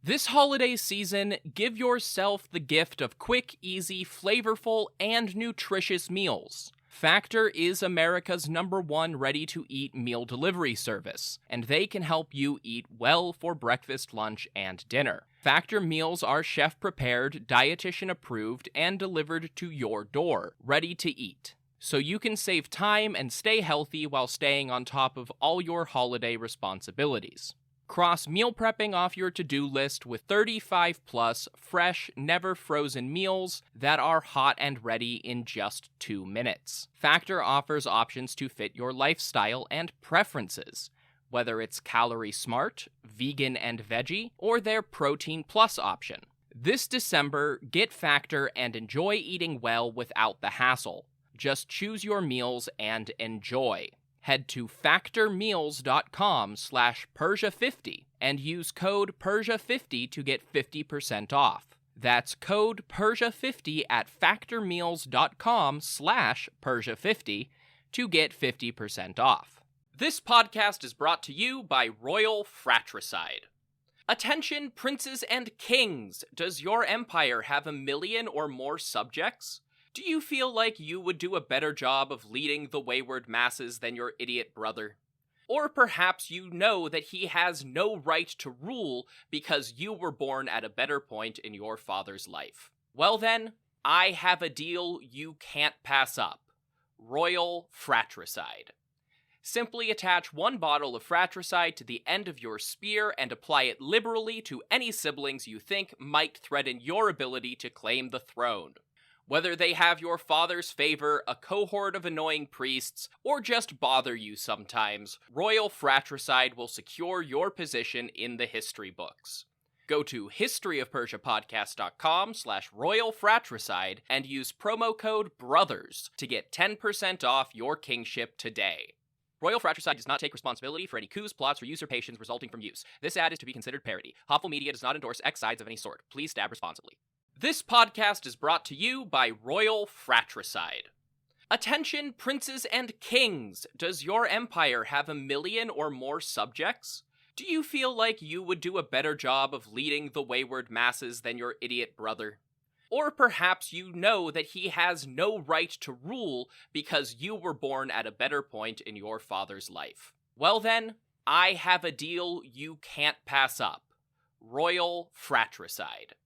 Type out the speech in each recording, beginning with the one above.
This holiday season, give yourself the gift of quick, easy, flavorful, and nutritious meals. Factor is America's #1 ready-to-eat meal delivery service, and they can help you eat well for breakfast, lunch, and dinner. Factor meals are chef-prepared, dietitian-approved, and delivered to your door, ready to eat. So you can save time and stay healthy while staying on top of all your holiday responsibilities. Cross meal prepping off your to-do list with 35-plus fresh, never-frozen meals that are hot and ready in just 2 minutes. Factor offers options to fit your lifestyle and preferences, whether it's calorie smart, vegan and veggie, or their protein plus option. This December, get Factor and enjoy eating well without the hassle. Just choose your meals and enjoy. Head to factormeals.com/Persia50 and use code Persia50 to get 50% off. That's code Persia50 at factormeals.com/Persia50 to get 50% off. This podcast is brought to you by Royal Fratricide. Attention, princes and kings! Does your empire have 1 million or more subjects? Do you feel like you would do a better job of leading the wayward masses than your idiot brother? Or perhaps you know that he has no right to rule because you were born at a better point in your father's life. Well then, I have a deal you can't pass up. Royal Fratricide. Simply attach 1 bottle of fratricide to the end of your spear and apply it liberally to any siblings you think might threaten your ability to claim the throne. Whether they have your father's favor, a cohort of annoying priests, or just bother you sometimes, Royal Fratricide will secure your position in the history books. Go to historyofpersiapodcast.com/Royal Fratricide and use promo code BROTHERS to get 10% off your kingship today. Royal Fratricide does not take responsibility for any coups, plots, or usurpations resulting from use. This ad is to be considered parody. Hopful Media does not endorse X sides of any sort. Please stab responsibly. This podcast is brought to you by Royal Fratricide. Attention, princes and kings! Does your empire have 1 million or more subjects? Do you feel like you would do a better job of leading the wayward masses than your idiot brother? Or perhaps you know that he has no right to rule because you were born at a better point in your father's life. Well then, I have a deal you can't pass up. Royal Fratricide.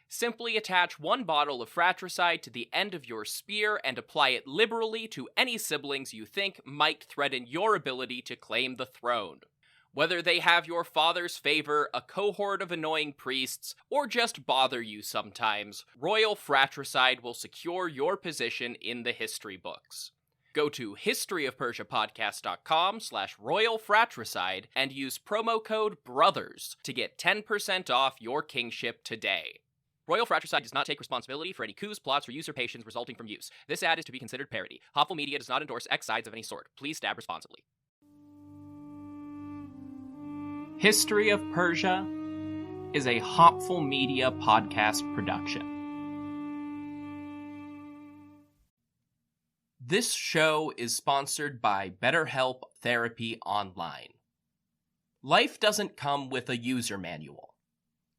Simply attach 1 bottle of fratricide to the end of your spear and apply it liberally to any siblings you think might threaten your ability to claim the throne. Whether they have your father's favor, a cohort of annoying priests, or just bother you sometimes, Royal Fratricide will secure your position in the history books. Go to historyofpersiapodcast.com/Royal Fratricide and use promo code BROTHERS to get 10% off your kingship today. Royal Fratricide does not take responsibility for any coups, plots, or usurpations resulting from use. This ad is to be considered parody. Hopful Media does not endorse X sides of any sort. Please stab responsibly. History of Persia is a Hopful Media podcast production. This show is sponsored by BetterHelp Therapy Online. Life doesn't come with a user manual.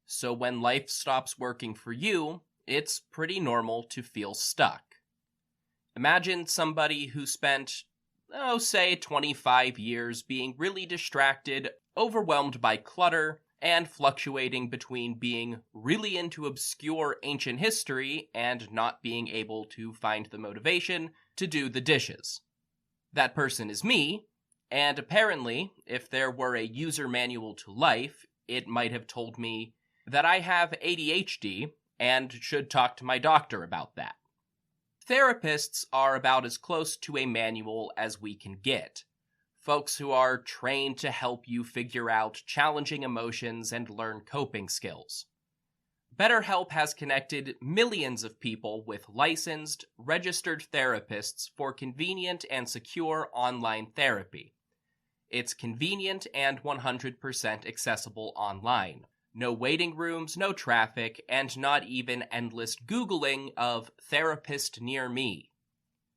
So when life stops working for you, it's pretty normal to feel stuck. Imagine somebody who spent, say 25 years being really distracted, overwhelmed by clutter, and fluctuating between being really into obscure ancient history and not being able to find the motivation to do the dishes. That person is me, and apparently, if there were a user manual to life, it might have told me that I have ADHD and should talk to my doctor about that. Therapists are about as close to a manual as we can get. Folks who are trained to help you figure out challenging emotions and learn coping skills. BetterHelp has connected millions of people with licensed, registered therapists for convenient and secure online therapy. It's convenient and 100% accessible online. No waiting rooms, no traffic, and not even endless Googling of therapist near me.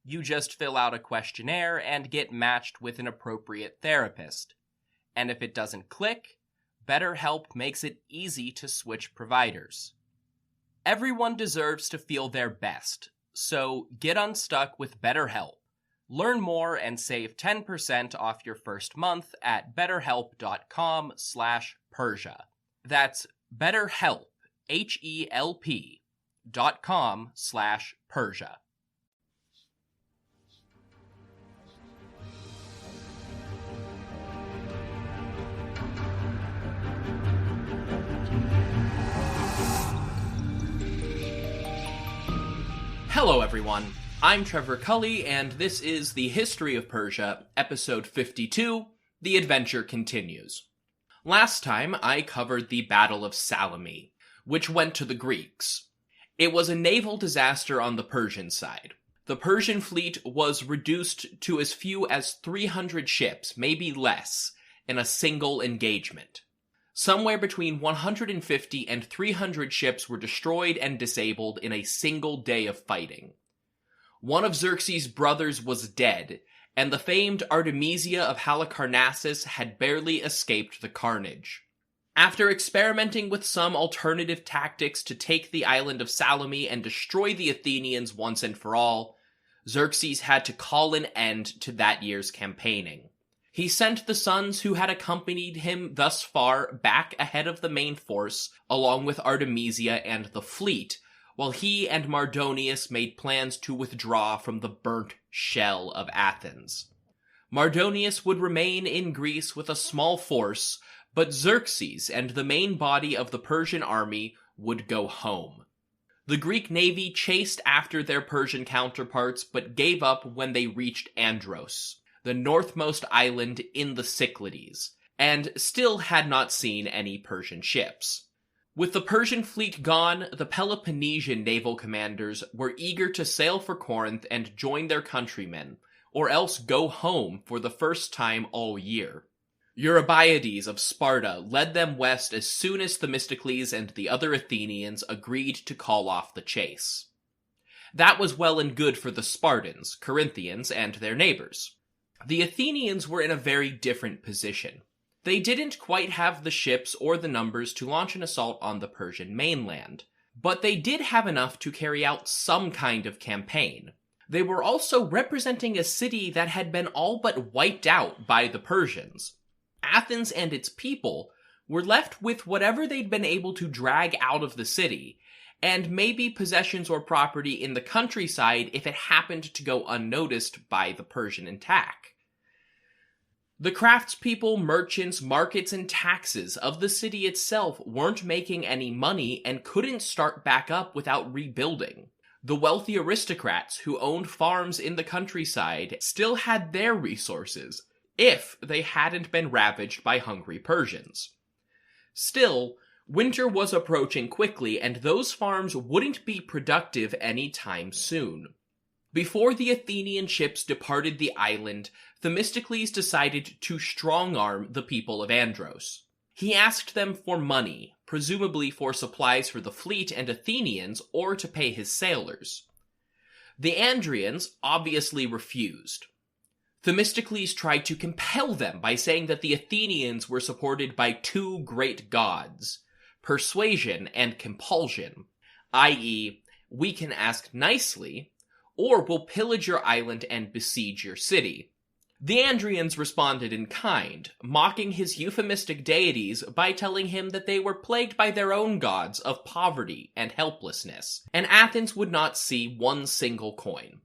You just fill out a questionnaire and get matched with an appropriate therapist. And if it doesn't click, BetterHelp makes it easy to switch providers. Everyone deserves to feel their best, so get unstuck with BetterHelp. Learn more and save 10% off your first month at betterhelp.com/Persia. That's BetterHelp, HELP.com/Persia. Hello everyone, I'm Trevor Cully, and this is The History of Persia, episode 52, The Adventure Continues. Last time, I covered the Battle of Salami, which went to the Greeks. It was a naval disaster on the Persian side. The Persian fleet was reduced to as few as 300 ships, maybe less, in a single engagement. Somewhere between 150 and 300 ships were destroyed and disabled in a single day of fighting. One of Xerxes' brothers was dead, and the famed Artemisia of Halicarnassus had barely escaped the carnage. After experimenting with some alternative tactics to take the island of Salami and destroy the Athenians once and for all, Xerxes had to call an end to that year's campaigning. He sent the sons who had accompanied him thus far back ahead of the main force, along with Artemisia and the fleet, while he and Mardonius made plans to withdraw from the burnt shell of Athens. Mardonius would remain in Greece with a small force, but Xerxes and the main body of the Persian army would go home. The Greek navy chased after their Persian counterparts, but gave up when they reached Andros, the northmost island in the Cyclades, and still had not seen any Persian ships. With the Persian fleet gone, the Peloponnesian naval commanders were eager to sail for Corinth and join their countrymen, or else go home for the first time all year. Eurybiades of Sparta led them west as soon as Themistocles and the other Athenians agreed to call off the chase. That was well and good for the Spartans, Corinthians, and their neighbors. The Athenians were in a very different position. They didn't quite have the ships or the numbers to launch an assault on the Persian mainland, but they did have enough to carry out some kind of campaign. They were also representing a city that had been all but wiped out by the Persians. Athens and its people were left with whatever they'd been able to drag out of the city, and maybe possessions or property in the countryside if it happened to go unnoticed by the Persian attack. The craftspeople, merchants, markets, and taxes of the city itself weren't making any money and couldn't start back up without rebuilding. The wealthy aristocrats who owned farms in the countryside still had their resources, if they hadn't been ravaged by hungry Persians. Still, winter was approaching quickly, and those farms wouldn't be productive any time soon. Before the Athenian ships departed the island, Themistocles decided to strong-arm the people of Andros. He asked them for money, presumably for supplies for the fleet and Athenians, or to pay his sailors. The Andrians obviously refused. Themistocles tried to compel them by saying that the Athenians were supported by two great gods, persuasion and compulsion, i.e., we can ask nicely, or we'll pillage your island and besiege your city. The Andrians responded in kind, mocking his euphemistic deities by telling him that they were plagued by their own gods of poverty and helplessness, and Athens would not see one single coin.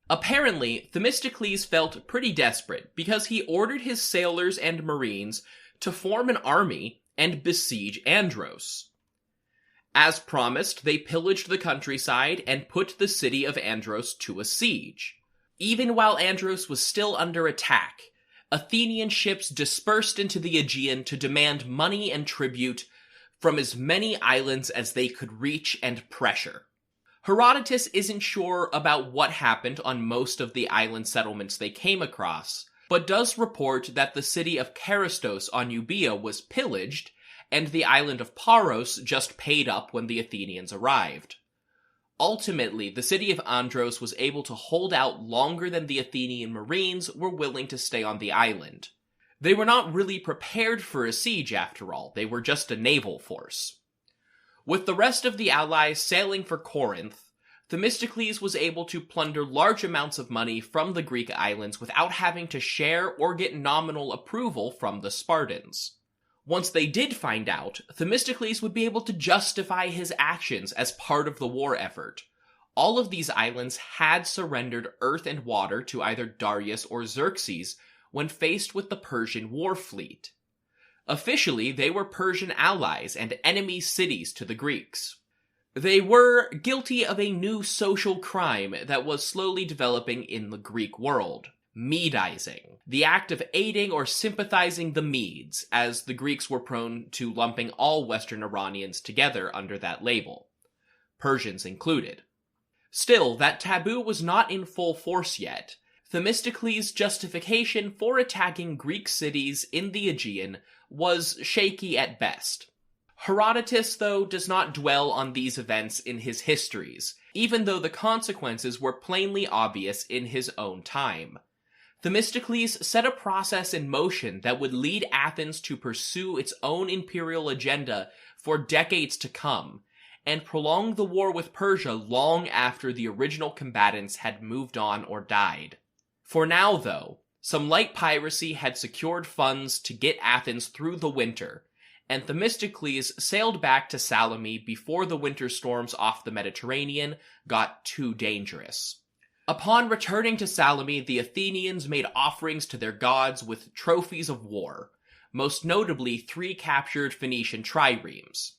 Apparently, Themistocles felt pretty desperate because he ordered his sailors and marines to form an army and besiege Andros. As promised, they pillaged the countryside and put the city of Andros to a siege. Even while Andros was still under attack, Athenian ships dispersed into the Aegean to demand money and tribute from as many islands as they could reach and pressure. Herodotus isn't sure about what happened on most of the island settlements they came across, but does report that the city of Charistos on Euboea was pillaged, and the island of Paros just paid up when the Athenians arrived. Ultimately, the city of Andros was able to hold out longer than the Athenian marines were willing to stay on the island. They were not really prepared for a siege after all, they were just a naval force. With the rest of the allies sailing for Corinth, Themistocles was able to plunder large amounts of money from the Greek islands without having to share or get nominal approval from the Spartans. Once they did find out, Themistocles would be able to justify his actions as part of the war effort. All of these islands had surrendered earth and water to either Darius or Xerxes when faced with the Persian war fleet. Officially, they were Persian allies and enemy cities to the Greeks. They were guilty of a new social crime that was slowly developing in the Greek world: Medizing, the act of aiding or sympathizing the Medes, as the Greeks were prone to lumping all Western Iranians together under that label, Persians included. Still, that taboo was not in full force yet. Themistocles' justification for attacking Greek cities in the Aegean was shaky at best. Herodotus, though, does not dwell on these events in his histories, even though the consequences were plainly obvious in his own time. Themistocles set a process in motion that would lead Athens to pursue its own imperial agenda for decades to come, and prolong the war with Persia long after the original combatants had moved on or died. For now, though, some light piracy had secured funds to get Athens through the winter, and Themistocles sailed back to Salome before the winter storms off the Mediterranean got too dangerous. Upon returning to Salome, the Athenians made offerings to their gods with trophies of war, most notably 3 captured Phoenician triremes.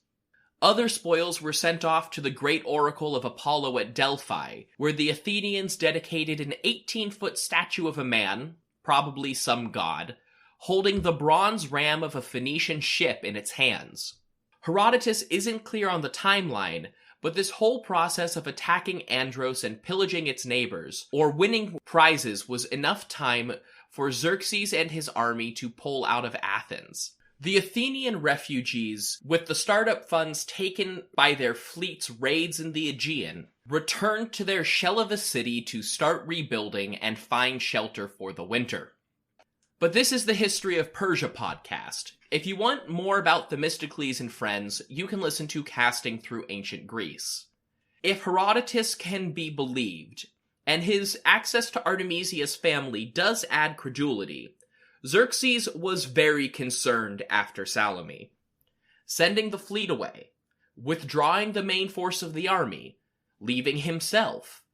Other spoils were sent off to the great oracle of Apollo at Delphi, where the Athenians dedicated an 18-foot statue of a man, probably some god, holding the bronze ram of a Phoenician ship in its hands. Herodotus isn't clear on the timeline, but this whole process of attacking Andros and pillaging its neighbors, or winning prizes, was enough time for Xerxes and his army to pull out of Athens. The Athenian refugees, with the startup funds taken by their fleet's raids in the Aegean, returned to their shell of a city to start rebuilding and find shelter for the winter. But this is the History of Persia podcast. If you want more about Themistocles and friends, you can listen to Casting Through Ancient Greece. If Herodotus can be believed, and his access to Artemisia's family does add credulity, Xerxes was very concerned after Salome. Sending the fleet away, withdrawing the main force of the army, leaving himself,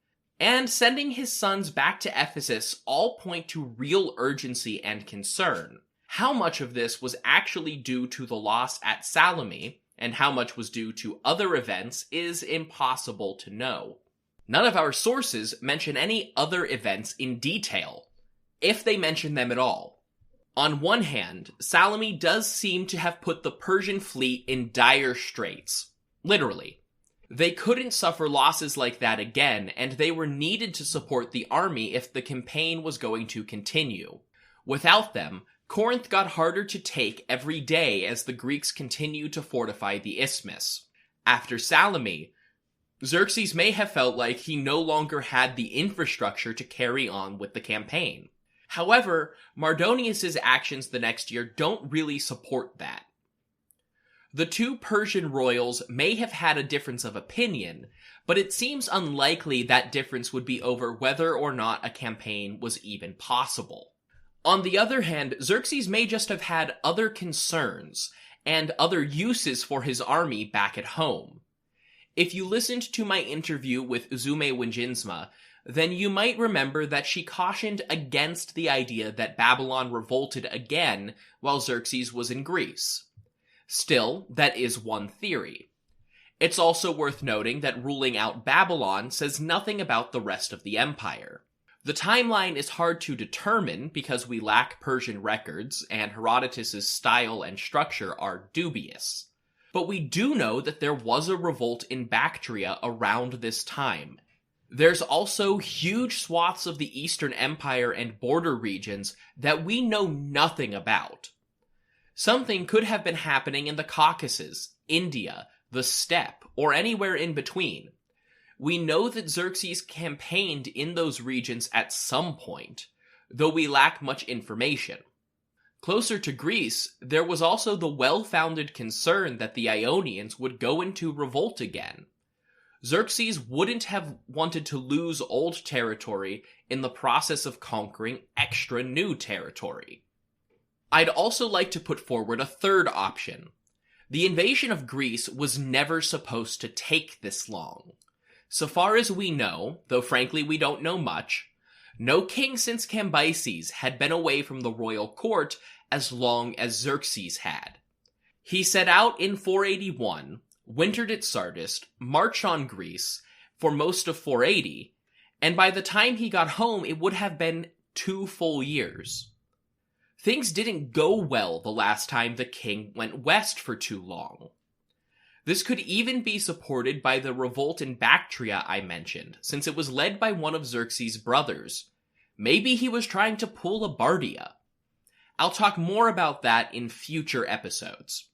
and sending his sons back to Ephesus all point to real urgency and concern. How much of this was actually due to the loss at Salome, and how much was due to other events, is impossible to know. None of our sources mention any other events in detail, if they mention them at all. On one hand, Salome does seem to have put the Persian fleet in dire straits. Literally. They couldn't suffer losses like that again, and they were needed to support the army if the campaign was going to continue. Without them, Corinth got harder to take every day as the Greeks continued to fortify the isthmus. After Salome, Xerxes may have felt like he no longer had the infrastructure to carry on with the campaign. However, Mardonius' actions the next year don't really support that. The two Persian royals may have had a difference of opinion, but it seems unlikely that difference would be over whether or not a campaign was even possible. On the other hand, Xerxes may just have had other concerns and other uses for his army back at home. If you listened to my interview with Uzume Winjinsma, then you might remember that she cautioned against the idea that Babylon revolted again while Xerxes was in Greece. Still, that is one theory. It's also worth noting that ruling out Babylon says nothing about the rest of the empire. The timeline is hard to determine because we lack Persian records, and Herodotus' style and structure are dubious. But we do know that there was a revolt in Bactria around this time. There's also huge swaths of the Eastern Empire and border regions that we know nothing about. Something could have been happening in the Caucasus, India, the steppe, or anywhere in between. We know that Xerxes campaigned in those regions at some point, though we lack much information. Closer to Greece, there was also the well-founded concern that the Ionians would go into revolt again. Xerxes wouldn't have wanted to lose old territory in the process of conquering extra new territory. I'd also like to put forward a third option. The invasion of Greece was never supposed to take this long. So far as we know, though frankly we don't know much, no king since Cambyses had been away from the royal court as long as Xerxes had. He set out in 481, wintered at Sardis, marched on Greece for most of 480, and by the time he got home it would have been 2 full years. Things didn't go well the last time the king went west for too long. This could even be supported by the revolt in Bactria I mentioned, since it was led by one of Xerxes' brothers. Maybe he was trying to pull a Bardia. I'll talk more about that in future episodes.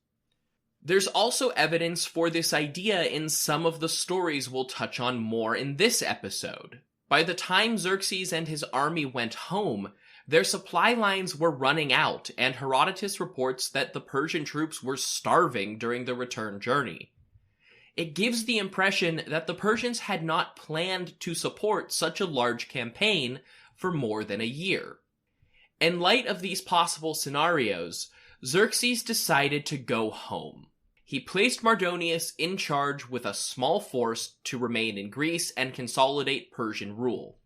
There's also evidence for this idea in some of the stories we'll touch on more in this episode. By the time Xerxes and his army went home, their supply lines were running out, and Herodotus reports that the Persian troops were starving during the return journey. It gives the impression that the Persians had not planned to support such a large campaign for more than a year. In light of these possible scenarios, Xerxes decided to go home. He placed Mardonius in charge with a small force to remain in Greece and consolidate Persian rule.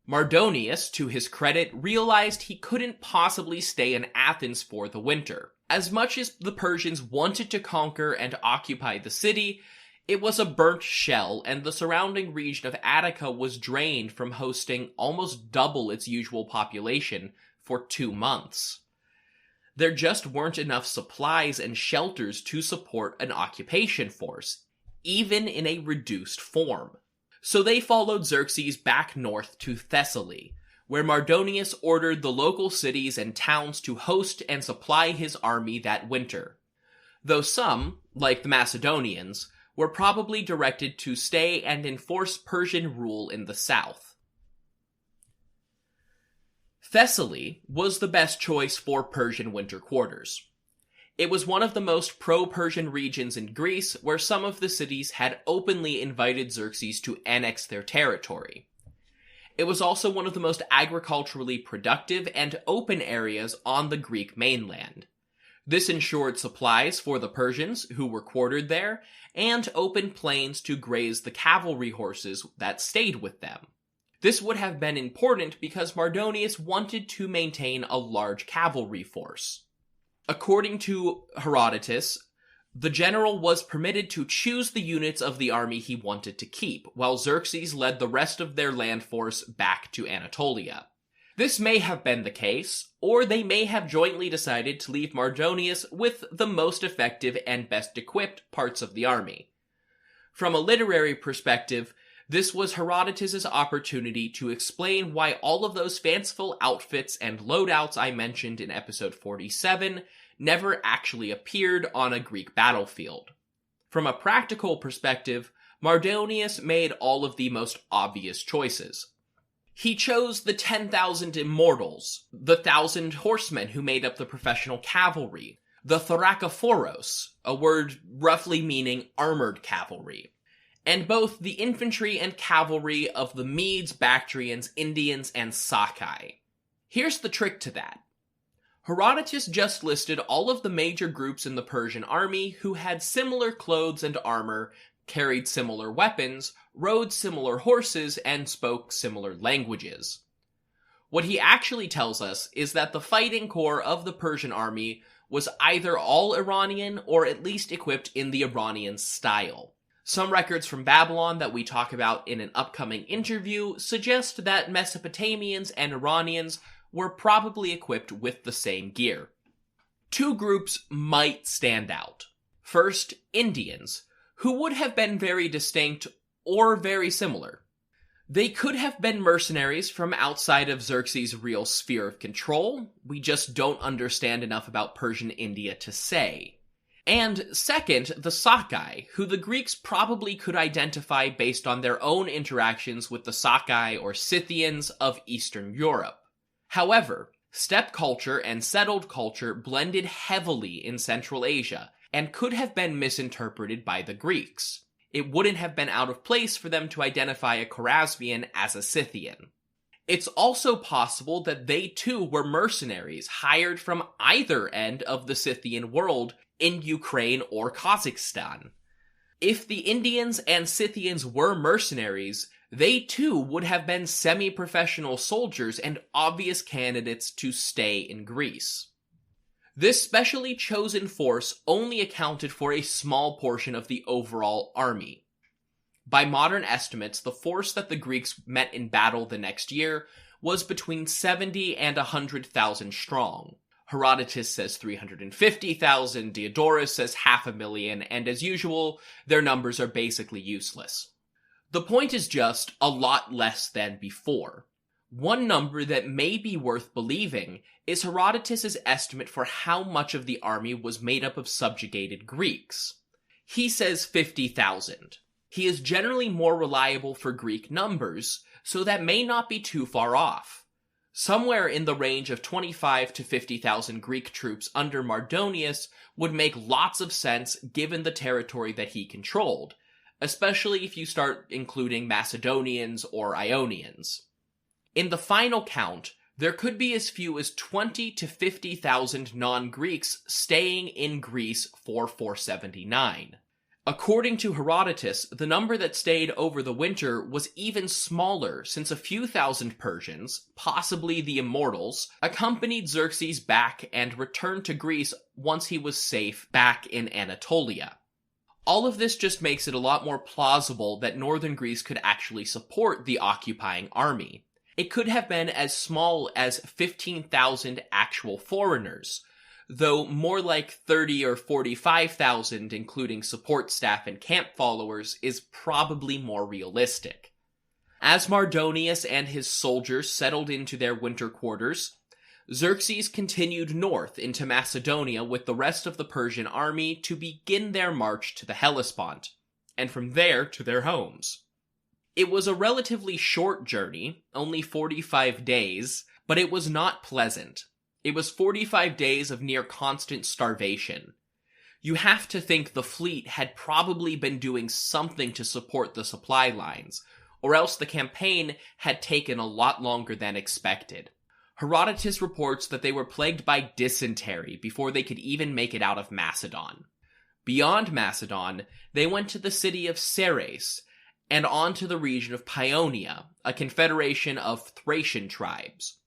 Mardonius, to his credit, realized he couldn't possibly stay in Athens for the winter. As much as the Persians wanted to conquer and occupy the city, it was a burnt shell, and the surrounding region of Attica was drained from hosting almost double its usual population for 2 months. There just weren't enough supplies and shelters to support an occupation force, even in a reduced form. So they followed Xerxes back north to Thessaly, where Mardonius ordered the local cities and towns to host and supply his army that winter. Though some, like the Macedonians, were probably directed to stay and enforce Persian rule in the south. Thessaly was the best choice for Persian winter quarters. It was one of the most pro-Persian regions in Greece, where some of the cities had openly invited Xerxes to annex their territory. It was also one of the most agriculturally productive and open areas on the Greek mainland. This ensured supplies for the Persians, who were quartered there, and open plains to graze the cavalry horses that stayed with them. This would have been important because Mardonius wanted to maintain a large cavalry force. According to Herodotus, the general was permitted to choose the units of the army he wanted to keep, while Xerxes led the rest of their land force back to Anatolia. This may have been the case, or they may have jointly decided to leave Mardonius with the most effective and best equipped parts of the army. From a literary perspective, this was Herodotus' opportunity to explain why all of those fanciful outfits and loadouts I mentioned in episode 47 never actually appeared on a Greek battlefield. From a practical perspective, Mardonius made all of the most obvious choices. He chose the 10,000 immortals, the 1,000 horsemen who made up the professional cavalry, the thoracophoros, a word roughly meaning armored cavalry, and both the infantry and cavalry of the Medes, Bactrians, Indians, and Sakai. Here's the trick to that. Herodotus just listed all of the major groups in the Persian army who had similar clothes and armor, carried similar weapons, rode similar horses, and spoke similar languages. What he actually tells us is that the fighting corps of the Persian army was either all Iranian or at least equipped in the Iranian style. Some records from Babylon that we talk about in an upcoming interview suggest that Mesopotamians and Iranians were probably equipped with the same gear. 2 groups might stand out. First, Indians, who would have been very distinct or very similar. They could have been mercenaries from outside of Xerxes' real sphere of control. We just don't understand enough about Persian India to say. And second, the Sakai, who the Greeks probably could identify based on their own interactions with the Sakai or Scythians of Eastern Europe. However, Steppe culture and settled culture blended heavily in Central Asia, and could have been misinterpreted by the Greeks. It wouldn't have been out of place for them to identify a Chorasmian as a Scythian. It's also possible that they too were mercenaries hired from either end of the Scythian world in Ukraine or Kazakhstan. If the Indians and Scythians were mercenaries, they too would have been semi-professional soldiers and obvious candidates to stay in Greece. This specially chosen force only accounted for a small portion of the overall army. By modern estimates, the force that the Greeks met in battle the next year was between 70 and 100,000 strong. Herodotus says 350,000, Diodorus says 500,000, and as usual, their numbers are basically useless. The point is just a lot less than before. One number that may be worth believing is Herodotus' estimate for how much of the army was made up of subjugated Greeks. He says 50,000. He is generally more reliable for Greek numbers, so that may not be too far off. Somewhere in the range of 25 to 50,000 Greek troops under Mardonius would make lots of sense given the territory that he controlled, especially if you start including Macedonians or Ionians. In the final count, there could be as few as 20 to 50,000 non-Greeks staying in Greece for 479. According to Herodotus, the number that stayed over the winter was even smaller, since a few thousand Persians, possibly the Immortals, accompanied Xerxes back and returned to Greece once he was safe back in Anatolia. All of this just makes it a lot more plausible that northern Greece could actually support the occupying army. It could have been as small as 15,000 actual foreigners, though more like 30 or 45,000 including support staff and camp followers is probably more realistic. As Mardonius and his soldiers settled into their winter quarters, Xerxes continued north into Macedonia with the rest of the Persian army to begin their march to the Hellespont, and from there to their homes. It was a relatively short journey, only 45 days, but it was not pleasant. It was 45 days of near constant starvation. You have to think the fleet had probably been doing something to support the supply lines, or else the campaign had taken a lot longer than expected. Herodotus reports that they were plagued by dysentery before they could even make it out of Macedon. Beyond Macedon, they went to the city of Thrace, and on to the region of Paeonia, a confederation of Thracian tribes.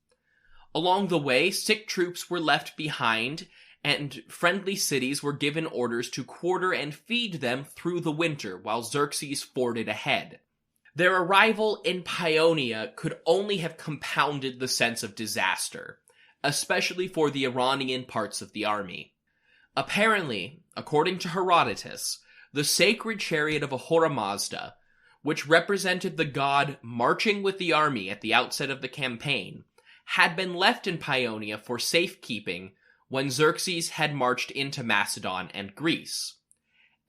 Along the way, sick troops were left behind, and friendly cities were given orders to quarter and feed them through the winter while Xerxes forded ahead. Their arrival in Paeonia could only have compounded the sense of disaster, especially for the Iranian parts of the army. Apparently, according to Herodotus, the sacred chariot of Ahura Mazda, which represented the god marching with the army at the outset of the campaign, had been left in Paeonia for safekeeping when Xerxes had marched into Macedon and Greece.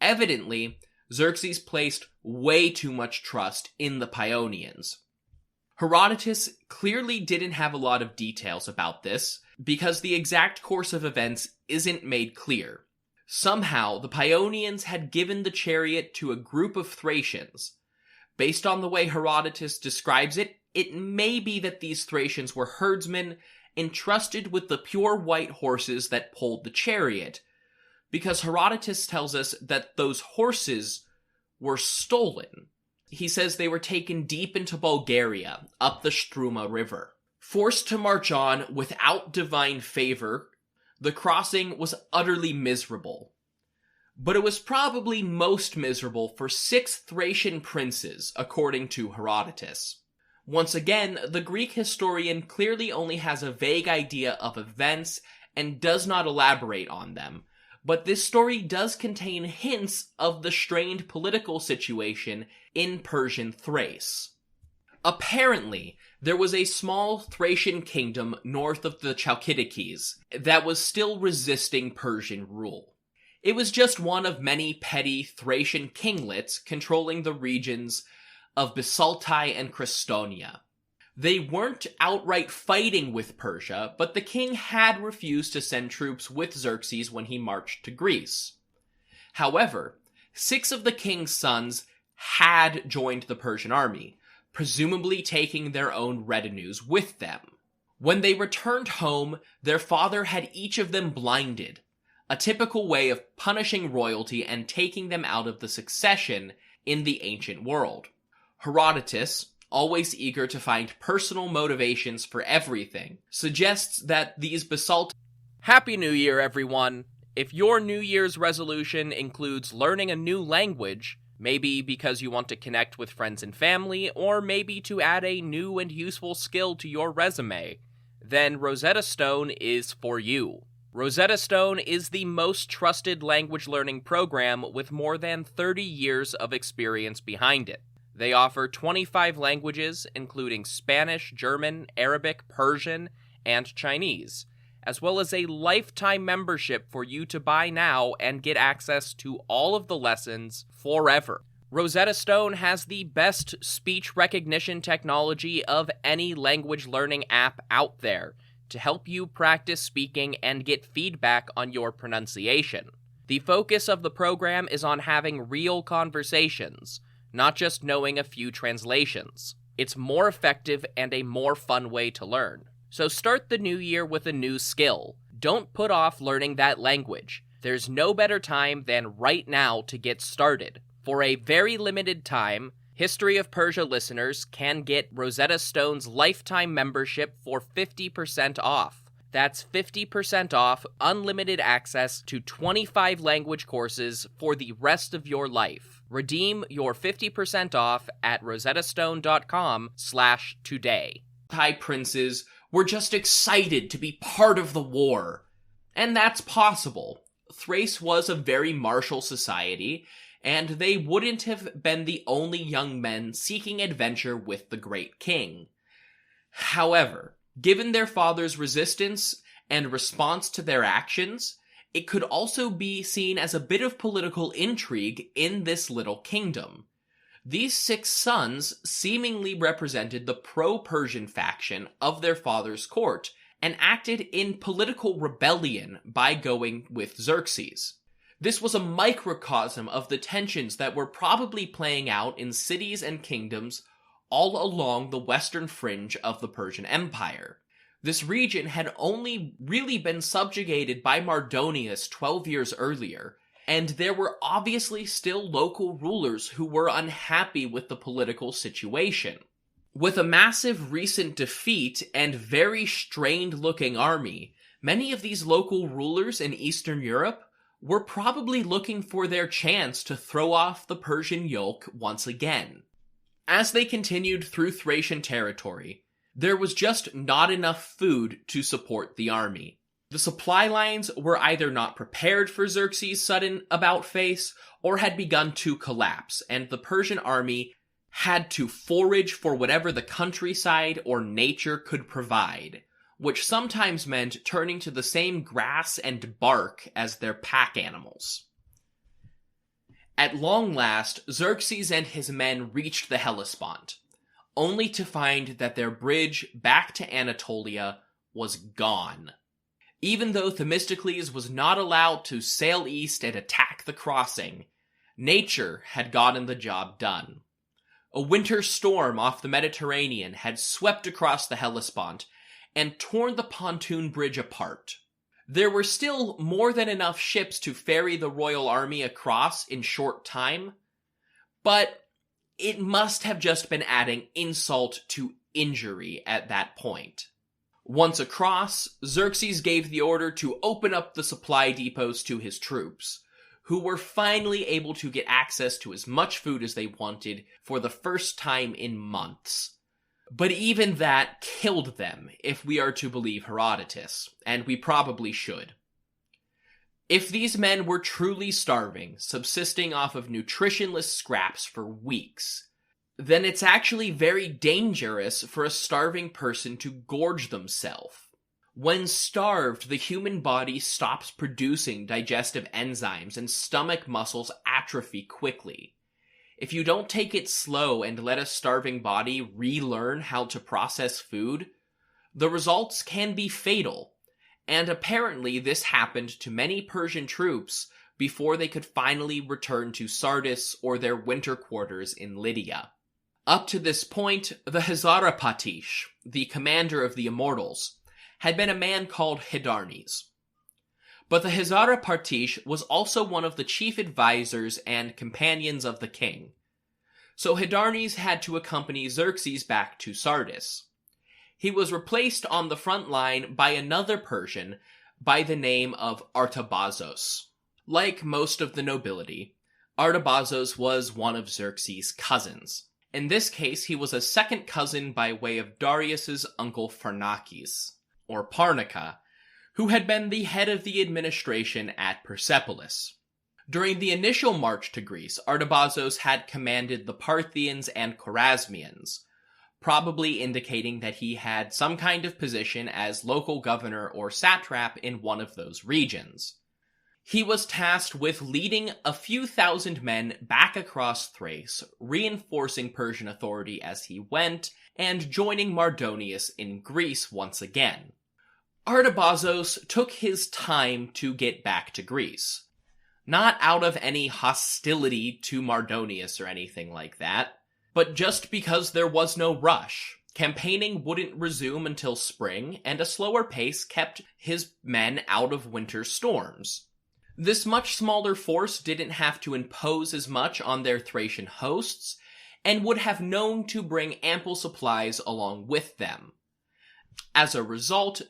Evidently, Xerxes placed way too much trust in the Paeonians. Herodotus clearly didn't have a lot of details about this, because the exact course of events isn't made clear. Somehow, the Paeonians had given the chariot to a group of Thracians. Based on the way Herodotus describes it, it may be that these Thracians were herdsmen entrusted with the pure white horses that pulled the chariot, because Herodotus tells us that those horses were stolen. He says they were taken deep into Bulgaria, up the Struma River. Forced to march on without divine favor, the crossing was utterly miserable. But it was probably most miserable for 6 Thracian princes, according to Herodotus. Once again, the Greek historian clearly only has a vague idea of events and does not elaborate on them, but this story does contain hints of the strained political situation in Persian Thrace. Apparently, there was a small Thracian kingdom north of the Chalcidices that was still resisting Persian rule. It was just one of many petty Thracian kinglets controlling the regions of Bisaltae and Crestonia. They weren't outright fighting with Persia, but the king had refused to send troops with Xerxes when he marched to Greece. However, 6 of the king's sons had joined the Persian army, presumably taking their own retinues with them. When they returned home, their father had each of them blinded, a typical way of punishing royalty and taking them out of the succession in the ancient world. Herodotus, always eager to find personal motivations for everything, suggests that these basalt— Happy New Year, everyone! If your New Year's resolution includes learning a new language, maybe because you want to connect with friends and family, or maybe to add a new and useful skill to your resume, then Rosetta Stone is for you. Rosetta Stone is the most trusted language learning program with more than 30 years of experience behind it. They offer 25 languages, including Spanish, German, Arabic, Persian, and Chinese, as well as a lifetime membership for you to buy now and get access to all of the lessons forever. Rosetta Stone has the best speech recognition technology of any language learning app out there to help you practice speaking and get feedback on your pronunciation. The focus of the program is on having real conversations, not just knowing a few translations. It's more effective and a more fun way to learn. So start the new year with a new skill. Don't put off learning that language. There's no better time than right now to get started. For a very limited time, History of Persia listeners can get Rosetta Stone's lifetime membership for 50% off. That's 50% off unlimited access to 25 language courses for the rest of your life. Redeem your 50% off at rosettastone.com/today. Thai princes were just excited to be part of the war. And that's possible. Thrace was a very martial society, and they wouldn't have been the only young men seeking adventure with the great king. However, given their father's resistance and response to their actions, it could also be seen as a bit of political intrigue in this little kingdom. These 6 sons seemingly represented the pro-Persian faction of their father's court and acted in political rebellion by going with Xerxes. This was a microcosm of the tensions that were probably playing out in cities and kingdoms all along the western fringe of the Persian Empire. This region had only really been subjugated by Mardonius 12 years earlier, and there were obviously still local rulers who were unhappy with the political situation. With a massive recent defeat and very strained-looking army, many of these local rulers in Eastern Europe were probably looking for their chance to throw off the Persian yoke once again. As they continued through Thracian territory, there was just not enough food to support the army. The supply lines were either not prepared for Xerxes' sudden about-face or had begun to collapse, and the Persian army had to forage for whatever the countryside or nature could provide, which sometimes meant turning to the same grass and bark as their pack animals. At long last, Xerxes and his men reached the Hellespont, only to find that their bridge back to Anatolia was gone. Even though Themistocles was not allowed to sail east and attack the crossing, nature had gotten the job done. A winter storm off the Mediterranean had swept across the Hellespont and torn the pontoon bridge apart. There were still more than enough ships to ferry the royal army across in short time, but it must have just been adding insult to injury at that point. Once across, Xerxes gave the order to open up the supply depots to his troops, who were finally able to get access to as much food as they wanted for the first time in months. But even that killed them, if we are to believe Herodotus, and we probably should. If these men were truly starving, subsisting off of nutritionless scraps for weeks, then it's actually very dangerous for a starving person to gorge themselves. When starved, the human body stops producing digestive enzymes and stomach muscles atrophy quickly. If you don't take it slow and let a starving body relearn how to process food, the results can be fatal, and apparently this happened to many Persian troops before they could finally return to Sardis or their winter quarters in Lydia. Up to this point, the Hezarapatish, the commander of the Immortals, had been a man called Hydarnes. But the Hezarapatish was also one of the chief advisors and companions of the king. So Hydarnes had to accompany Xerxes back to Sardis. He was replaced on the front line by another Persian by the name of Artabazos. Like most of the nobility, Artabazos was one of Xerxes' cousins. In this case, he was a second cousin by way of Darius's uncle Pharnaces, or Parnica, who had been the head of the administration at Persepolis. During the initial march to Greece, Artabazos had commanded the Parthians and Chorasmians, probably indicating that he had some kind of position as local governor or satrap in one of those regions. He was tasked with leading a few thousand men back across Thrace, reinforcing Persian authority as he went, and joining Mardonius in Greece once again. Artabazos took his time to get back to Greece. Not out of any hostility to Mardonius or anything like that, but just because there was no rush. Campaigning wouldn't resume until spring, and a slower pace kept his men out of winter storms. This much smaller force didn't have to impose as much on their Thracian hosts, and would have known to bring ample supplies along with them. As a result,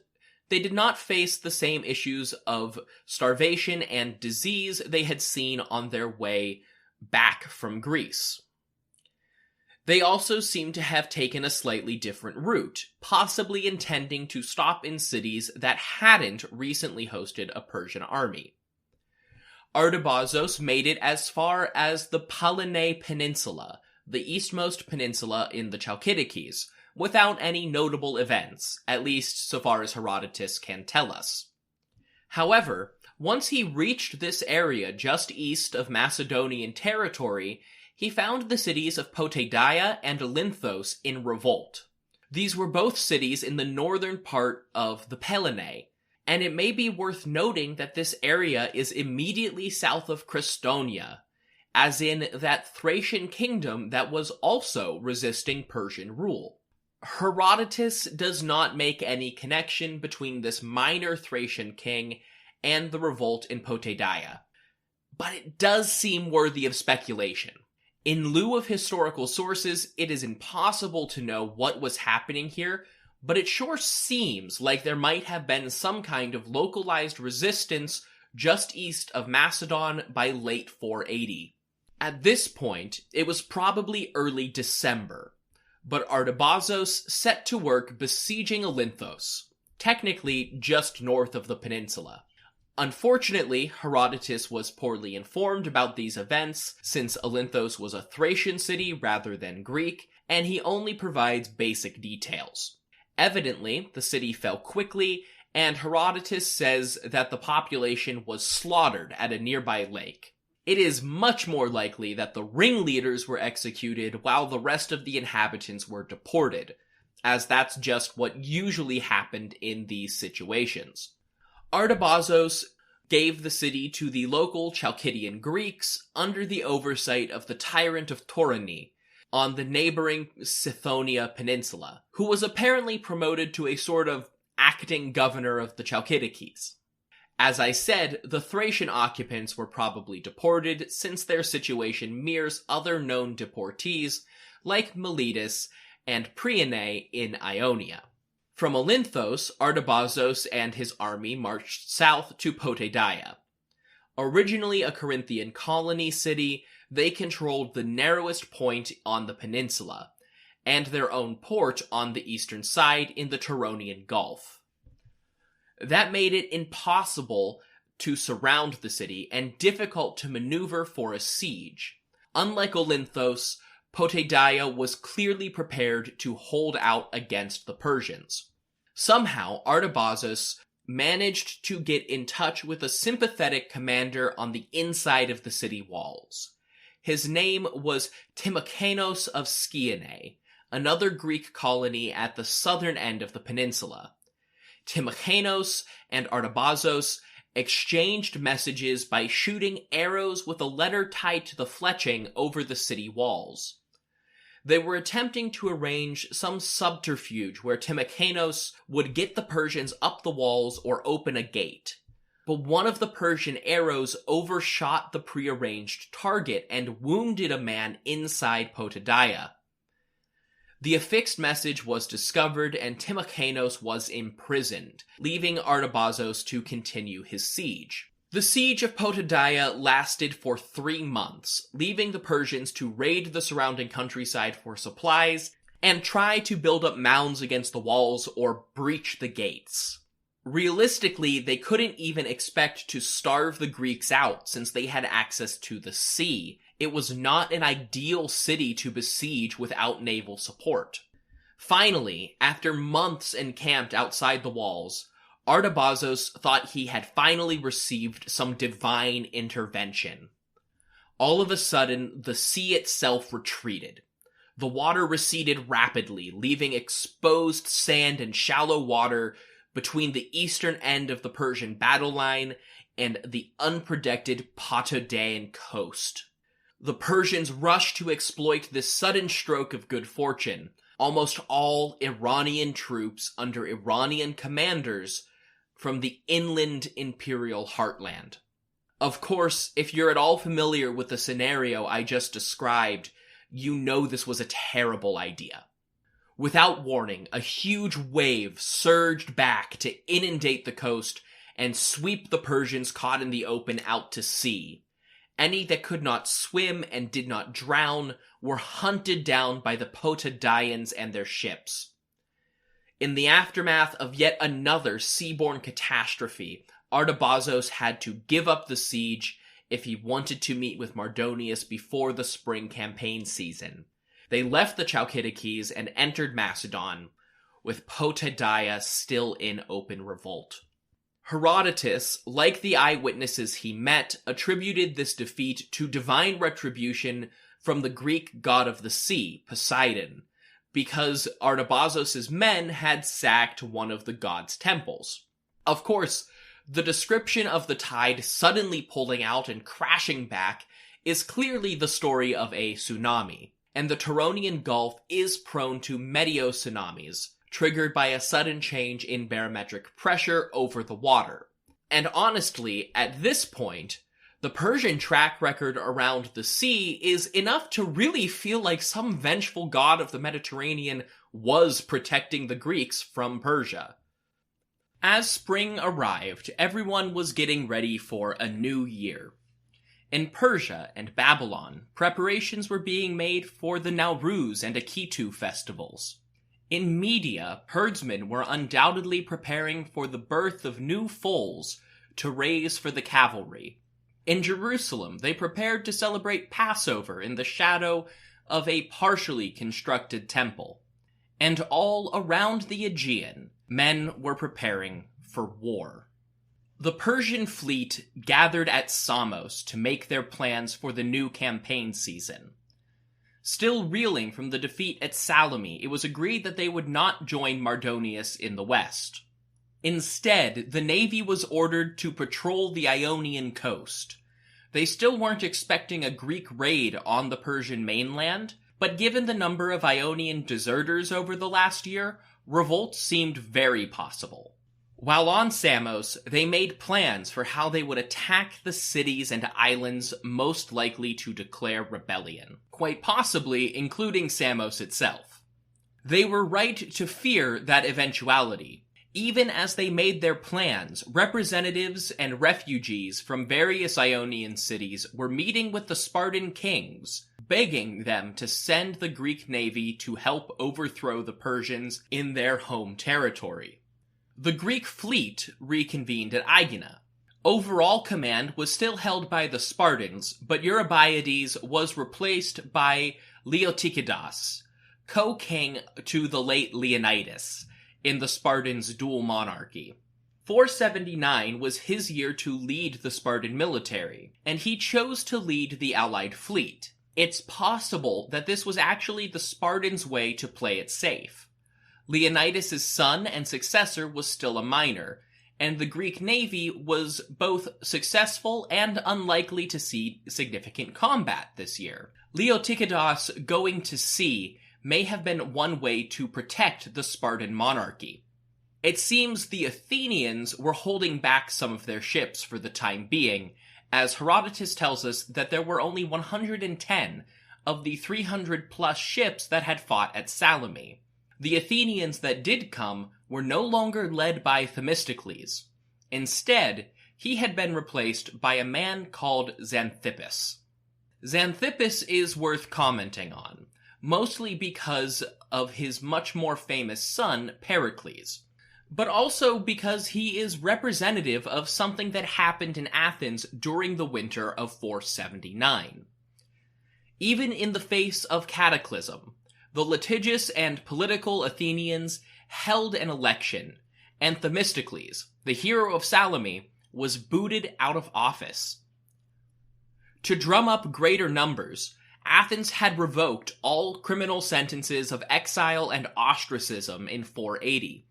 they did not face the same issues of starvation and disease they had seen on their way back from Greece. They also seem to have taken a slightly different route, possibly intending to stop in cities that hadn't recently hosted a Persian army. Artabazos made it as far as the Peloponnesian Peninsula, the eastmost peninsula in the Chalkidikes, without any notable events, at least so far as Herodotus can tell us. However, once he reached this area just east of Macedonian territory, he found the cities of Poteidaia and Olynthos in revolt. These were both cities in the northern part of the Pellene, and it may be worth noting that this area is immediately south of Crestonia, as in that Thracian kingdom that was also resisting Persian rule. Herodotus does not make any connection between this minor Thracian king and the revolt in Poteidaia, but it does seem worthy of speculation. In lieu of historical sources, it is impossible to know what was happening here, but it sure seems like there might have been some kind of localized resistance just east of Macedon by late 480. At this point, it was probably early December, but Artabazos set to work besieging Olynthos, technically just north of the peninsula. Unfortunately, Herodotus was poorly informed about these events, since Olynthos was a Thracian city rather than Greek, and he only provides basic details. Evidently, the city fell quickly, and Herodotus says that the population was slaughtered at a nearby lake. It is much more likely that the ringleaders were executed while the rest of the inhabitants were deported, as that's just what usually happened in these situations. Artabazos gave the city to the local Chalkidian Greeks under the oversight of the tyrant of Torani on the neighboring Sithonia Peninsula, who was apparently promoted to a sort of acting governor of the Chalkidikes. As I said, the Thracian occupants were probably deported, since their situation mirrors other known deportees like Miletus and Priene in Ionia. From Olynthos, Artabazos and his army marched south to Poteidaia. Originally a Corinthian colony city, they controlled the narrowest point on the peninsula, and their own port on the eastern side in the Turonian Gulf. That made it impossible to surround the city and difficult to maneuver for a siege. Unlike Olynthos, Poteidaia was clearly prepared to hold out against the Persians. Somehow, Artabazos managed to get in touch with a sympathetic commander on the inside of the city walls. His name was Timochanos of Sciene, another Greek colony at the southern end of the peninsula. Timochanos and Artabazos exchanged messages by shooting arrows with a letter tied to the fletching over the city walls. They were attempting to arrange some subterfuge where Timochanos would get the Persians up the walls or open a gate. But one of the Persian arrows overshot the prearranged target and wounded a man inside Potidæa. The affixed message was discovered and Timochanos was imprisoned, leaving Artabazos to continue his siege. The siege of Potidæa lasted for 3 months, leaving the Persians to raid the surrounding countryside for supplies and try to build up mounds against the walls or breach the gates. Realistically, they couldn't even expect to starve the Greeks out since they had access to the sea. It was not an ideal city to besiege without naval support. Finally, after months encamped outside the walls, Artabazos thought he had finally received some divine intervention. All of a sudden, the sea itself retreated. The water receded rapidly, leaving exposed sand and shallow water between the eastern end of the Persian battle line and the unprotected Potidæan coast. The Persians rushed to exploit this sudden stroke of good fortune. Almost all Iranian troops under Iranian commanders from the inland imperial heartland. Of course, if you're at all familiar with the scenario I just described, you know this was a terrible idea. Without warning, a huge wave surged back to inundate the coast and sweep the Persians caught in the open out to sea. Any that could not swim and did not drown were hunted down by the Potidæans and their ships. In the aftermath of yet another seaborne catastrophe, Artabazos had to give up the siege if he wanted to meet with Mardonius before the spring campaign season. They left the Chalkidikes and entered Macedon, with Potidæa still in open revolt. Herodotus, like the eyewitnesses he met, attributed this defeat to divine retribution from the Greek god of the sea, Poseidon, because Artabazos' men had sacked one of the god's temples. Of course, the description of the tide suddenly pulling out and crashing back is clearly the story of a tsunami, and the Turonian Gulf is prone to meteotsunamis, triggered by a sudden change in barometric pressure over the water. And honestly, at this point, the Persian track record around the sea is enough to really feel like some vengeful god of the Mediterranean was protecting the Greeks from Persia. As spring arrived, everyone was getting ready for a new year. In Persia and Babylon, preparations were being made for the Nowruz and Akitu festivals. In Media, herdsmen were undoubtedly preparing for the birth of new foals to raise for the cavalry. In Jerusalem, they prepared to celebrate Passover in the shadow of a partially constructed temple. And all around the Aegean, men were preparing for war. The Persian fleet gathered at Samos to make their plans for the new campaign season. Still reeling from the defeat at Salome, it was agreed that they would not join Mardonius in the west. Instead, the navy was ordered to patrol the Ionian coast. They still weren't expecting a Greek raid on the Persian mainland, but given the number of Ionian deserters over the last year, revolt seemed very possible. While on Samos, they made plans for how they would attack the cities and islands most likely to declare rebellion, quite possibly including Samos itself. They were right to fear that eventuality. Even as they made their plans, representatives and refugees from various Ionian cities were meeting with the Spartan kings, begging them to send the Greek navy to help overthrow the Persians in their home territory. The Greek fleet reconvened at Aegian. Overall command was still held by the Spartans, but Eurybiades was replaced by Leotychidas, co-king to the late Leonidas, in the Spartans' dual monarchy. 479 was his year to lead the Spartan military, and he chose to lead the allied fleet. It's possible that this was actually the Spartans' way to play it safe. Leonidas' son and successor was still a minor, and the Greek navy was both successful and unlikely to see significant combat this year. Leotychidas going to sea may have been one way to protect the Spartan monarchy. It seems the Athenians were holding back some of their ships for the time being, as Herodotus tells us that there were only 110 of the 300-plus ships that had fought at Salome. The Athenians that did come were no longer led by Themistocles. Instead, he had been replaced by a man called Xanthippus. Xanthippus is worth commenting on, mostly because of his much more famous son, Pericles, but also because he is representative of something that happened in Athens during the winter of 479. Even in the face of cataclysm, the litigious and political Athenians held an election, and Themistocles, the hero of Salome, was booted out of office. To drum up greater numbers, Athens had revoked all criminal sentences of exile and ostracism in 480.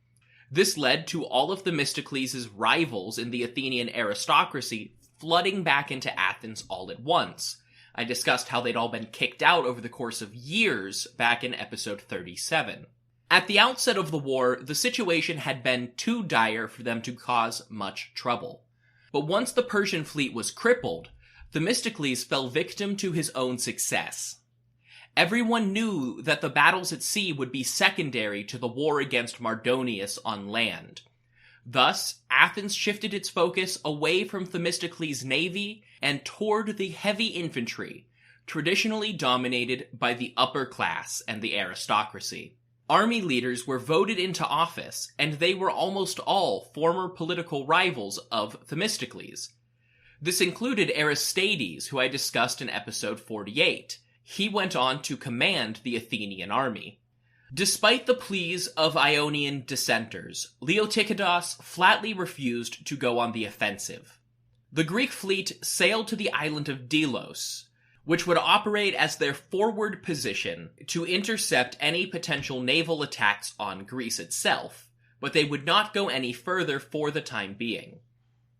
This led to all of Themistocles' rivals in the Athenian aristocracy flooding back into Athens all at once. I discussed how they'd all been kicked out over the course of years back in episode 37. At the outset of the war, the situation had been too dire for them to cause much trouble. But once the Persian fleet was crippled, Themistocles fell victim to his own success. Everyone knew that the battles at sea would be secondary to the war against Mardonius on land. Thus, Athens shifted its focus away from Themistocles' navy and toward the heavy infantry, traditionally dominated by the upper class and the aristocracy. Army leaders were voted into office, and they were almost all former political rivals of Themistocles. This included Aristides, who I discussed in episode 48. He went on to command the Athenian army. Despite the pleas of Ionian dissenters, Leotychidas flatly refused to go on the offensive. The Greek fleet sailed to the island of Delos, which would operate as their forward position to intercept any potential naval attacks on Greece itself, but they would not go any further for the time being.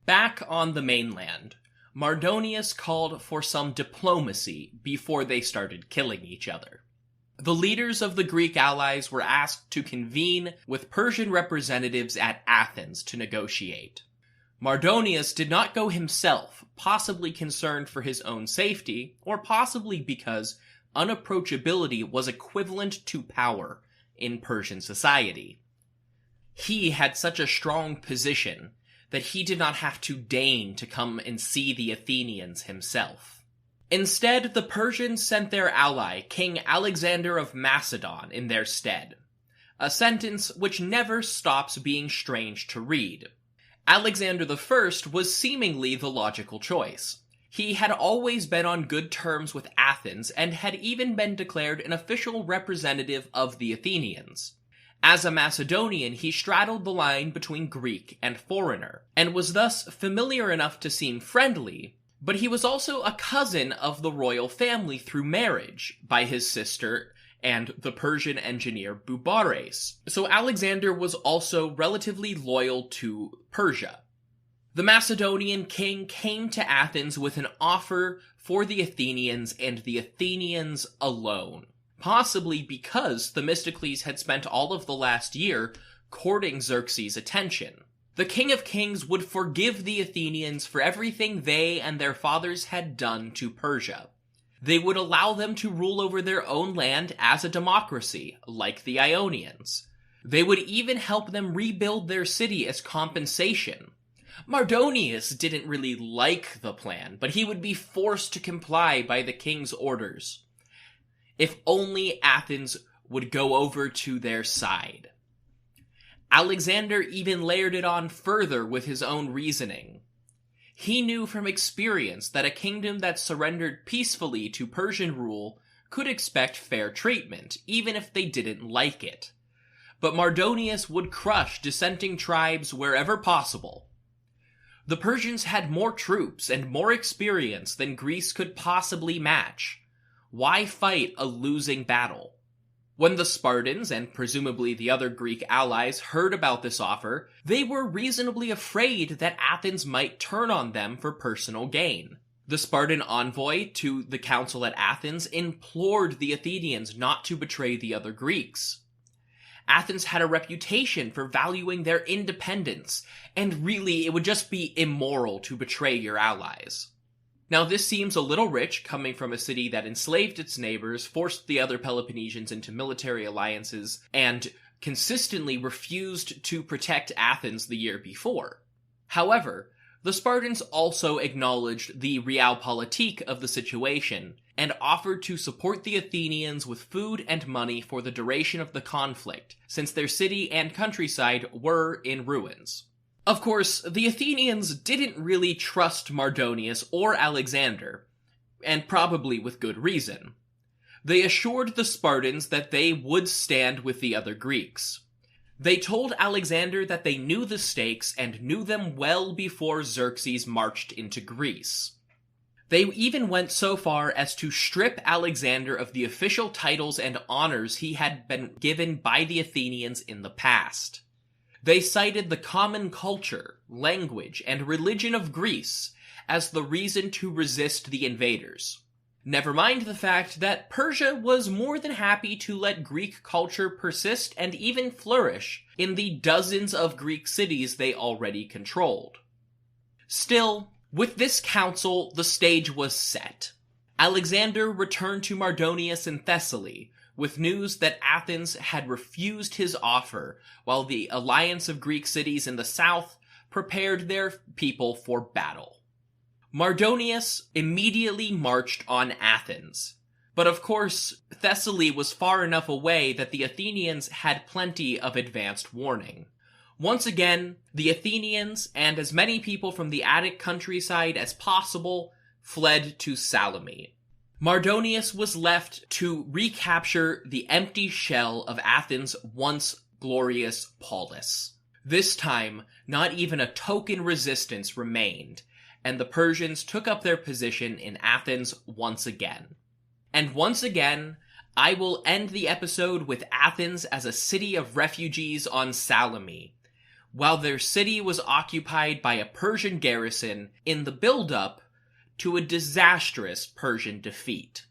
Back on the mainland, Mardonius called for some diplomacy before they started killing each other. The leaders of the Greek allies were asked to convene with Persian representatives at Athens to negotiate. Mardonius did not go himself, possibly concerned for his own safety, or possibly because unapproachability was equivalent to power in Persian society. He had such a strong position that he did not have to deign to come and see the Athenians himself. Instead, the Persians sent their ally, King Alexander of Macedon, in their stead. A sentence which never stops being strange to read. Alexander I was seemingly the logical choice. He had always been on good terms with Athens and had even been declared an official representative of the Athenians. As a Macedonian, he straddled the line between Greek and foreigner, and was thus familiar enough to seem friendly, but he was also a cousin of the royal family through marriage by his sister and the Persian engineer Bubares, so Alexander was also relatively loyal to Persia. The Macedonian king came to Athens with an offer for the Athenians and the Athenians alone, possibly because Themistocles had spent all of the last year courting Xerxes' attention. The King of Kings would forgive the Athenians for everything they and their fathers had done to Persia. They would allow them to rule over their own land as a democracy, like the Ionians. They would even help them rebuild their city as compensation. Mardonius didn't really like the plan, but he would be forced to comply by the king's orders. If only Athens would go over to their side. Alexander even layered it on further with his own reasoning. He knew from experience that a kingdom that surrendered peacefully to Persian rule could expect fair treatment, even if they didn't like it. But Mardonius would crush dissenting tribes wherever possible. The Persians had more troops and more experience than Greece could possibly match. Why fight a losing battle? When the Spartans, and presumably the other Greek allies, heard about this offer, they were reasonably afraid that Athens might turn on them for personal gain. The Spartan envoy to the council at Athens implored the Athenians not to betray the other Greeks. Athens had a reputation for valuing their independence, and really it would just be immoral to betray your allies. Now this seems a little rich, coming from a city that enslaved its neighbors, forced the other Peloponnesians into military alliances, and consistently refused to protect Athens the year before. However, the Spartans also acknowledged the realpolitik of the situation, and offered to support the Athenians with food and money for the duration of the conflict, since their city and countryside were in ruins. Of course, the Athenians didn't really trust Mardonius or Alexander, and probably with good reason. They assured the Spartans that they would stand with the other Greeks. They told Alexander that they knew the stakes and knew them well before Xerxes marched into Greece. They even went so far as to strip Alexander of the official titles and honors he had been given by the Athenians in the past. They cited the common culture, language, and religion of Greece as the reason to resist the invaders. Never mind the fact that Persia was more than happy to let Greek culture persist and even flourish in the dozens of Greek cities they already controlled. Still, with this council, the stage was set. Alexander returned to Mardonius in Thessaly, with news that Athens had refused his offer, while the alliance of Greek cities in the south prepared their people for battle. Mardonius immediately marched on Athens. But of course, Thessaly was far enough away that the Athenians had plenty of advanced warning. Once again, the Athenians, and as many people from the Attic countryside as possible, fled to Salome. Mardonius was left to recapture the empty shell of Athens' once glorious polis. This time, not even a token resistance remained, and the Persians took up their position in Athens once again. And once again, I will end the episode with Athens as a city of refugees on Salome, while their city was occupied by a Persian garrison in the build-up to a disastrous Persian defeat.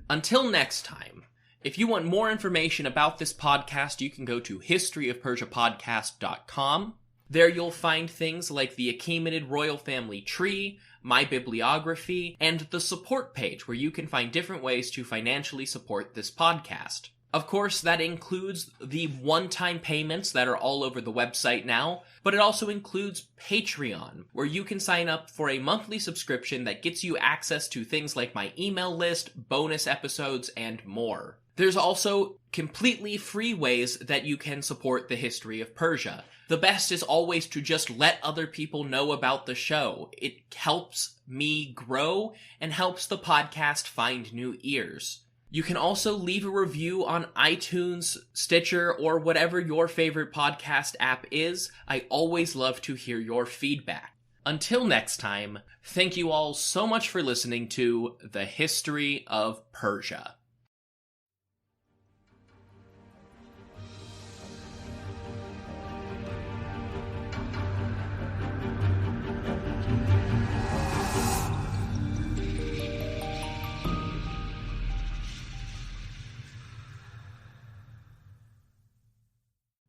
Until next time, if you want more information about this podcast, you can go to historyofpersiapodcast.com. There you'll find things like the Achaemenid royal family tree, my bibliography, and the support page where you can find different ways to financially support this podcast. Of course, that includes the one-time payments that are all over the website now, but it also includes Patreon, where you can sign up for a monthly subscription that gets you access to things like my email list, bonus episodes, and more. There's also completely free ways that you can support the history of Persia. The best is always to just let other people know about the show. It helps me grow and helps the podcast find new ears. You can also leave a review on iTunes, Stitcher, or whatever your favorite podcast app is. I always love to hear your feedback. Until next time, thank you all so much for listening to The History of Persia.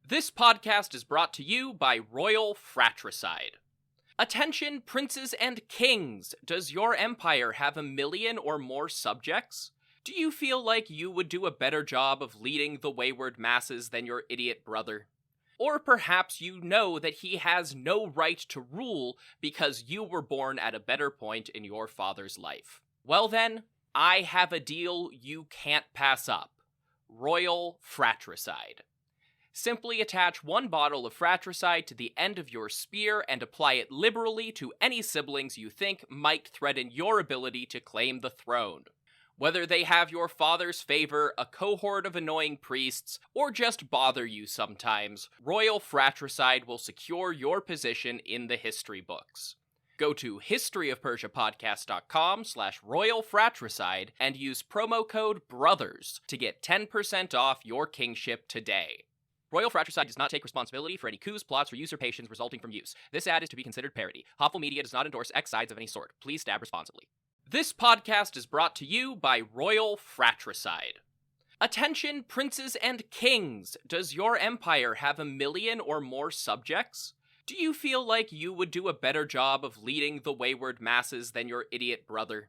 This podcast is brought to you by Royal Fratricide. Attention, princes and kings! Does your empire have 1 million or more subjects? Do you feel like you would do a better job of leading the wayward masses than your idiot brother? Or perhaps you know that he has no right to rule because you were born at a better point in your father's life. Well then, I have a deal you can't pass up. Royal Fratricide. Simply attach 1 bottle of fratricide to the end of your spear and apply it liberally to any siblings you think might threaten your ability to claim the throne. Whether they have your father's favor, a cohort of annoying priests, or just bother you sometimes, Royal Fratricide will secure your position in the history books. Go to historyofpersiapodcast.com/royalfratricide and use promo code BROTHERS to get 10% off your kingship today. Royal Fratricide does not take responsibility for any coups, plots, or usurpations resulting from use. This ad is to be considered parody. Hopful Media does not endorse X sides of any sort. Please stab responsibly. This podcast is brought to you by Royal Fratricide. Attention, princes and kings! Does your empire have 1 million or more subjects? Do you feel like you would do a better job of leading the wayward masses than your idiot brother?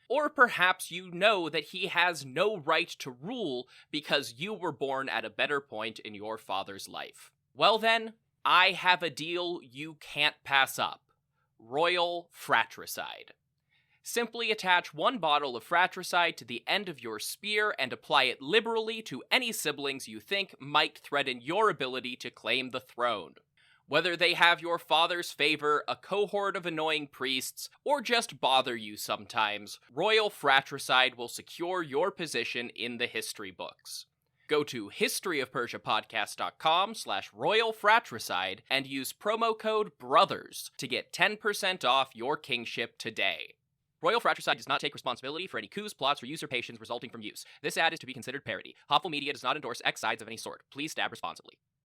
Or perhaps you know that he has no right to rule because you were born at a better point in your father's life. Well then, I have a deal you can't pass up. Royal Fratricide. Simply attach 1 bottle of fratricide to the end of your spear and apply it liberally to any siblings you think might threaten your ability to claim the throne. Whether they have your father's favor, a cohort of annoying priests, or just bother you sometimes, Royal Fratricide will secure your position in the history books. Go to historyofpersiapodcast.com/royalfratricide and use promo code BROTHERS to get 10% off your kingship today. Royal Fratricide does not take responsibility for any coups, plots, or usurpations resulting from use. This ad is to be considered parody. Hopful Media does not endorse X sides of any sort. Please stab responsibly.